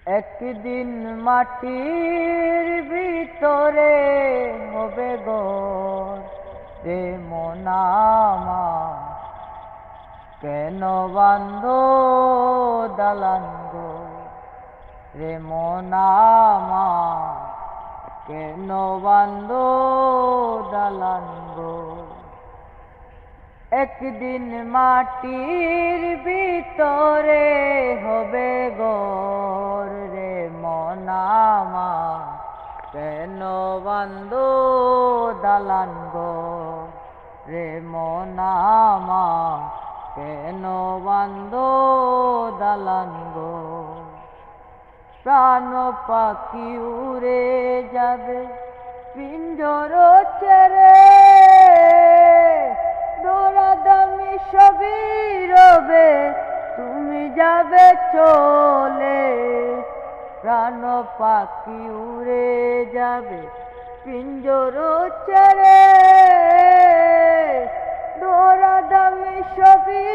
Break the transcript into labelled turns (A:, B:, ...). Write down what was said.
A: একদিন মাটির ভিতরে হবে ঘর রে মন আমার, কেন বান্ধো দালান গো রে মন আমার, কেন বান্ধো দালান গো। একদিন মাটির ভিতরে হবে ঘর রে মন আমার, কেন বান্ধো দালান ঘর রে মন আমার, কেন বান্ধো দালান ঘর। প্রাণ পাখি উড়ে যাবে পিঞ্জর ছেড়ে, দৌড়াদামি সবই রবে তুমি যাবে চলে। প্রাণ পাখি উড়ে যাবে পিঞ্জর ছেড়ে, দৌড়াদামি সবই